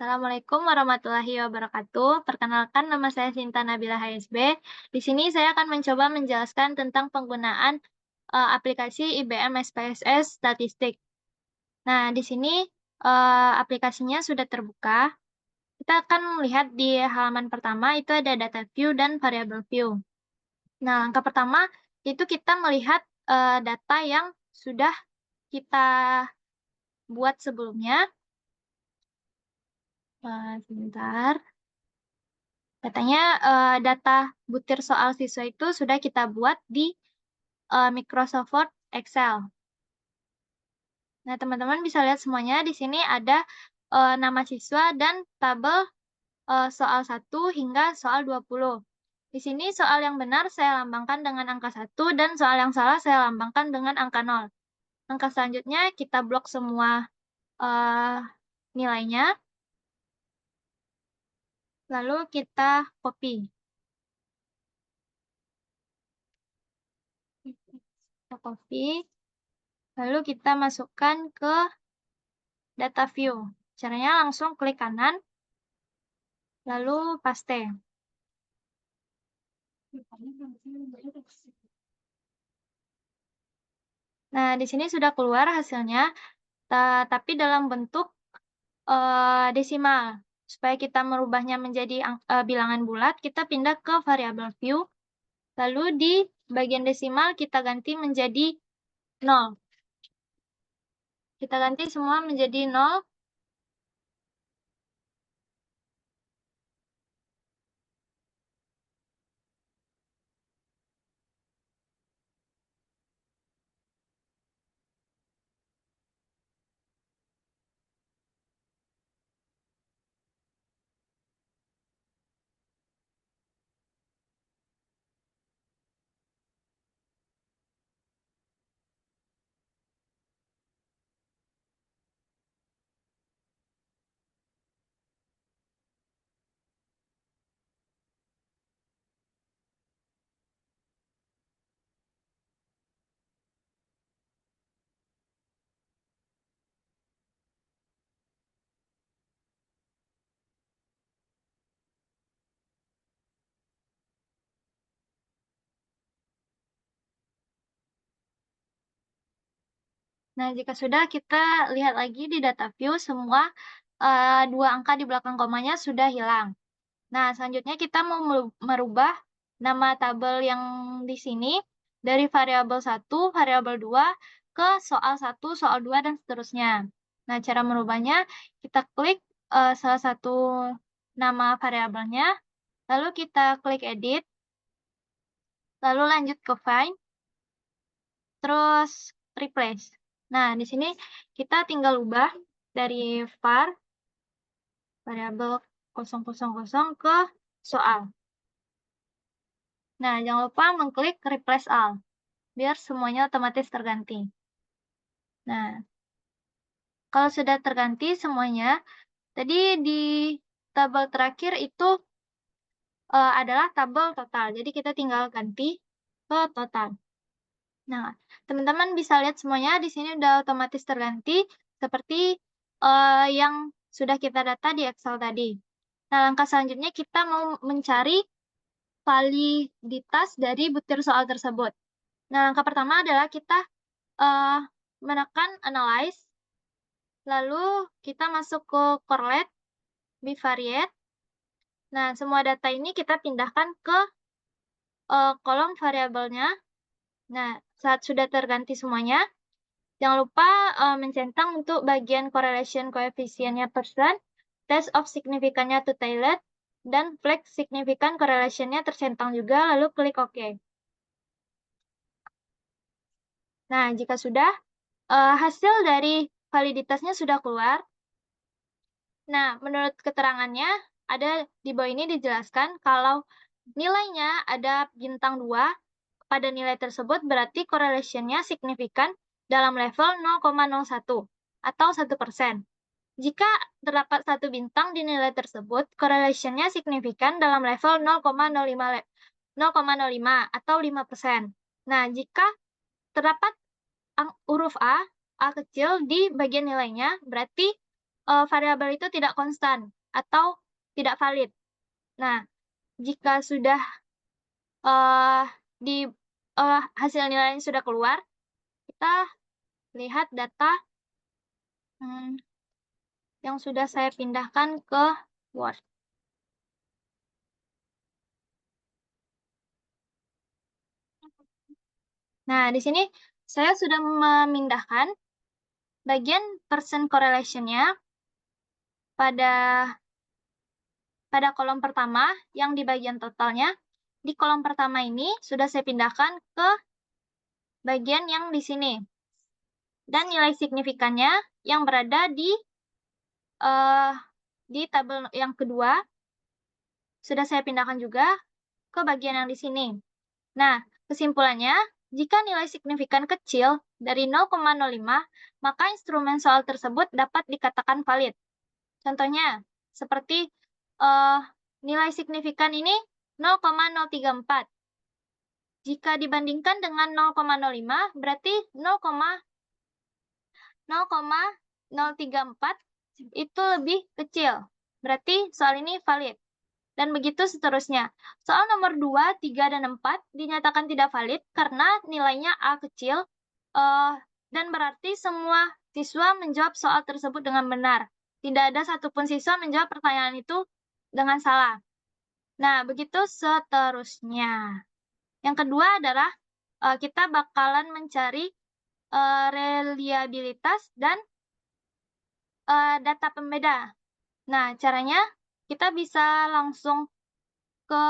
Assalamualaikum warahmatullahi wabarakatuh. Perkenalkan, nama saya Sinta Nabila HSB. Di sini saya akan mencoba menjelaskan tentang penggunaan aplikasi IBM SPSS Statistik. Nah, di sini aplikasinya sudah terbuka. Kita akan melihat di halaman pertama itu ada data view dan variable view. Nah, langkah pertama itu kita melihat data yang sudah kita buat sebelumnya. Sebentar. Katanya data butir soal siswa itu sudah kita buat di Microsoft Word, Excel. Nah, teman-teman bisa lihat semuanya di sini ada nama siswa dan tabel soal 1 hingga soal 20. Di sini soal yang benar saya lambangkan dengan angka 1 dan soal yang salah saya lambangkan dengan angka 0. Langkah selanjutnya kita blok semua eh, nilainya, lalu kita copy. Kita copy. Lalu kita masukkan ke data view. Caranya langsung klik kanan, lalu paste. Nah, di sini sudah keluar hasilnya, tapi dalam bentuk desimal. Supaya kita merubahnya menjadi bilangan bulat, kita pindah ke variabel view, lalu di bagian desimal kita ganti menjadi 0. Kita ganti semua menjadi 0. Nah, jika sudah, kita lihat lagi di data view, semua dua angka di belakang komanya sudah hilang. Nah, selanjutnya kita mau merubah nama tabel yang di sini dari variabel 1, variabel 2 ke soal 1, soal 2, dan seterusnya. Nah, cara merubahnya, kita klik salah satu nama variabelnya, lalu kita klik edit, lalu lanjut ke find, terus replace. Nah, di sini kita tinggal ubah dari var variabel 000 ke soal. Nah, jangan lupa mengklik replace all, biar semuanya otomatis terganti. Nah, kalau sudah terganti semuanya, tadi di tabel terakhir itu adalah tabel total. Jadi kita tinggal ganti ke total. Nah, teman-teman bisa lihat semuanya di sini udah otomatis terganti seperti yang sudah kita data di Excel tadi. Nah, langkah selanjutnya kita mau mencari validitas dari butir soal tersebut. Nah, langkah pertama adalah kita menekan Analyze, lalu kita masuk ke Correlate, Bivariate. Nah, semua data ini kita pindahkan ke kolom variabelnya. Nah, saat sudah terganti semuanya, jangan lupa mencentang untuk bagian correlation coefficient-nya percent, test of significance-nya to tailed, dan flag significant correlation-nya tercentang juga, lalu klik OK. Nah, jika sudah, hasil dari validitasnya sudah keluar. Nah, menurut keterangannya, ada di bawah ini dijelaskan kalau nilainya ada bintang 2, pada nilai tersebut berarti correlation-nya signifikan dalam level 0,01 atau 1%. Jika terdapat 1 bintang di nilai tersebut, correlation-nya signifikan dalam level 0,05 atau 5%. Nah, jika terdapat huruf A kecil di bagian nilainya, berarti variabel itu tidak konstan atau tidak valid. Nah, jika sudah eee, di hasil nilainya sudah keluar, kita lihat data, mmm, yang sudah saya pindahkan ke Word. Nah, di sini saya sudah memindahkan bagian percent correlation-nya pada kolom pertama yang di bagian totalnya. Di kolom pertama ini sudah saya pindahkan ke bagian yang di sini. Dan nilai signifikannya yang berada di tabel yang kedua sudah saya pindahkan juga ke bagian yang di sini. Nah, kesimpulannya, jika nilai signifikan kecil dari 0,05, maka instrumen soal tersebut dapat dikatakan valid. Contohnya, seperti nilai signifikan ini 0,034. Jika dibandingkan dengan 0,05, berarti 0,034 itu lebih kecil. Berarti soal ini valid. Dan begitu seterusnya. Soal nomor 2, 3, dan 4 dinyatakan tidak valid karena nilainya A kecil, dan berarti semua siswa menjawab soal tersebut dengan benar. Tidak ada satupun siswa menjawab pertanyaan itu dengan salah. Nah, begitu seterusnya. Yang kedua adalah kita bakalan mencari reliabilitas dan data pembeda. Nah, caranya kita bisa langsung ke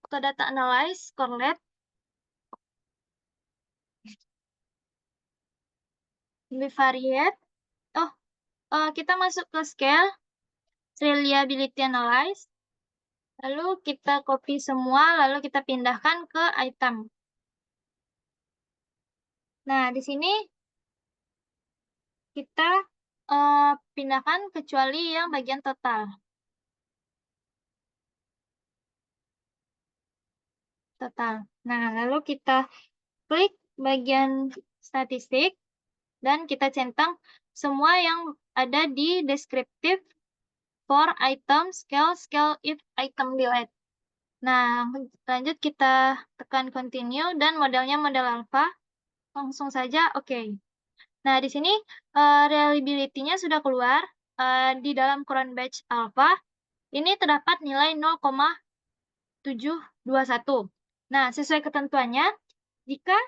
data analyze, correlate, bivariate. Oh, kita masuk ke scale, reliability analyze. Lalu kita copy semua, lalu kita pindahkan ke item. Nah, di sini kita pindahkan kecuali yang bagian total. Nah, lalu kita klik bagian statistik, dan kita centang semua yang ada di descriptive for item, scale if item delete. Nah, lanjut kita tekan continue dan modelnya model alpha. Langsung saja oke. Nah, di sini reliability-nya sudah keluar. Di dalam current batch alpha, ini terdapat nilai 0,721. Nah, sesuai ketentuannya, jika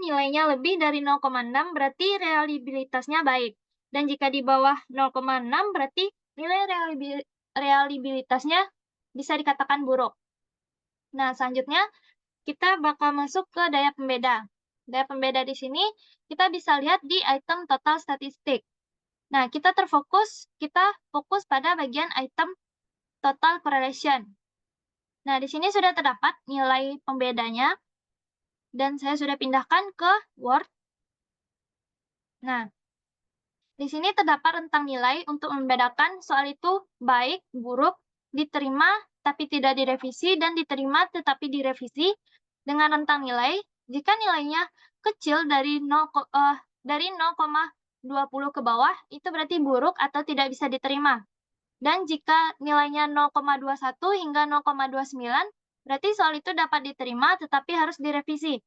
nilainya lebih dari 0,6 berarti reliabilitasnya baik. Dan jika di bawah 0,6 berarti nilai reliabilitasnya bisa dikatakan buruk. Nah, selanjutnya kita bakal masuk ke daya pembeda. Daya pembeda di sini kita bisa lihat di item total statistik. Nah, kita fokus pada bagian item total correlation. Nah, di sini sudah terdapat nilai pembedanya, dan saya sudah pindahkan ke Word. Nah, di sini terdapat rentang nilai untuk membedakan soal itu baik, buruk, diterima tapi tidak direvisi, dan diterima tetapi direvisi dengan rentang nilai. Jika nilainya kecil dari 0,20 ke bawah, itu berarti buruk atau tidak bisa diterima. Dan jika nilainya 0,21 hingga 0,29, berarti soal itu dapat diterima tetapi harus direvisi.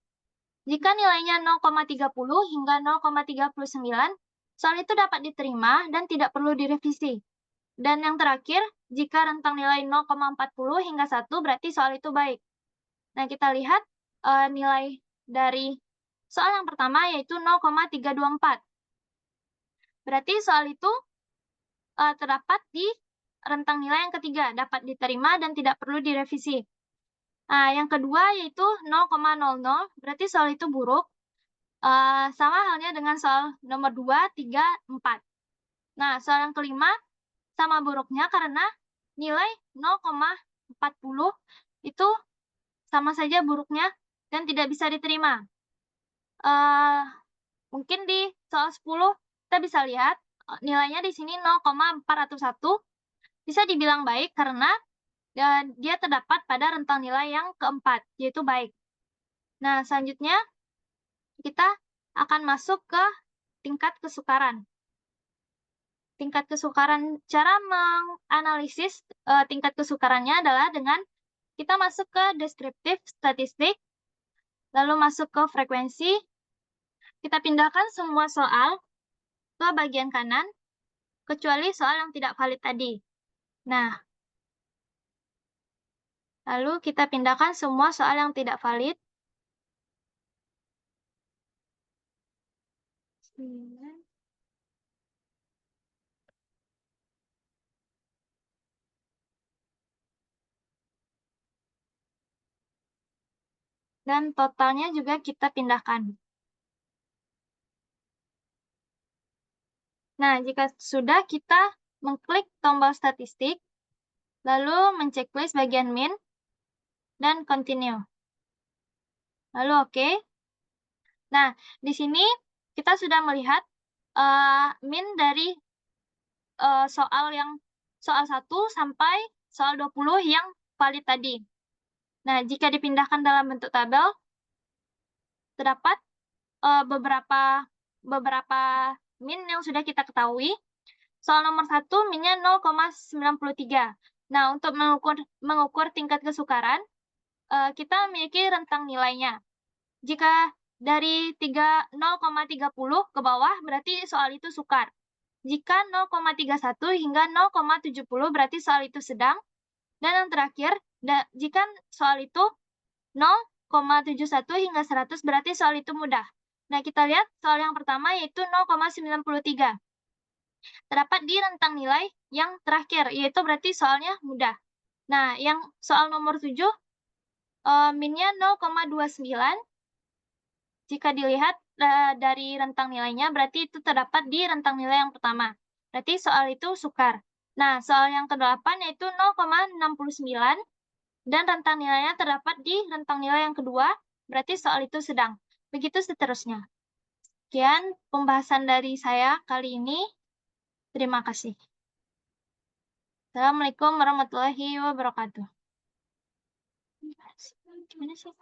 Jika nilainya 0,30 hingga 0,39, soal itu dapat diterima dan tidak perlu direvisi. Dan yang terakhir, jika rentang nilai 0,40 hingga 1, berarti soal itu baik. Nah, kita lihat nilai dari soal yang pertama, yaitu 0,324. Berarti soal itu terdapat di rentang nilai yang ketiga, dapat diterima dan tidak perlu direvisi. Nah, yang kedua yaitu 0,00, berarti soal itu buruk. Sama halnya dengan soal nomor 2, 3, 4. Nah, soal yang kelima sama buruknya karena nilai 0,40 itu sama saja buruknya dan tidak bisa diterima. Mungkin di soal 10 kita bisa lihat nilainya di sini 0,401, bisa dibilang baik karena dia terdapat pada rentang nilai yang keempat, yaitu baik. Nah, selanjutnya kita akan masuk ke tingkat kesukaran. Tingkat kesukaran, cara menganalisis tingkat kesukarannya adalah dengan kita masuk ke deskriptif statistik, lalu masuk ke frekuensi, kita pindahkan semua soal ke bagian kanan, kecuali soal yang tidak valid tadi. Nah, lalu kita pindahkan semua soal yang tidak valid. Dan totalnya juga kita pindahkan. Nah, jika sudah, kita mengklik tombol statistik, lalu menceklis bagian min, dan continue. Lalu oke. Nah, di sini kita sudah melihat min dari soal 1 sampai soal 20 yang valid tadi. Nah, jika dipindahkan dalam bentuk tabel, terdapat beberapa min yang sudah kita ketahui. Soal nomor 1, minnya 0,93. Nah, untuk mengukur tingkat kesukaran, kita memiliki rentang nilainya. Jika dari 0,30 ke bawah, berarti soal itu sukar. Jika 0,31 hingga 0,70 berarti soal itu sedang. Dan yang terakhir, jika soal itu 0,71 hingga 100 berarti soal itu mudah. Nah, kita lihat soal yang pertama yaitu 0,93. Terdapat di rentang nilai yang terakhir, yaitu berarti soalnya mudah. Nah, yang soal nomor 7, minnya 0,29. Jika dilihat dari rentang nilainya, berarti itu terdapat di rentang nilai yang pertama. Berarti soal itu sukar. Nah, soal yang ke-8 yaitu 0,69, dan rentang nilainya terdapat di rentang nilai yang kedua, berarti soal itu sedang. Begitu seterusnya. Sekian pembahasan dari saya kali ini. Terima kasih. Assalamualaikum warahmatullahi wabarakatuh. Gimana sih?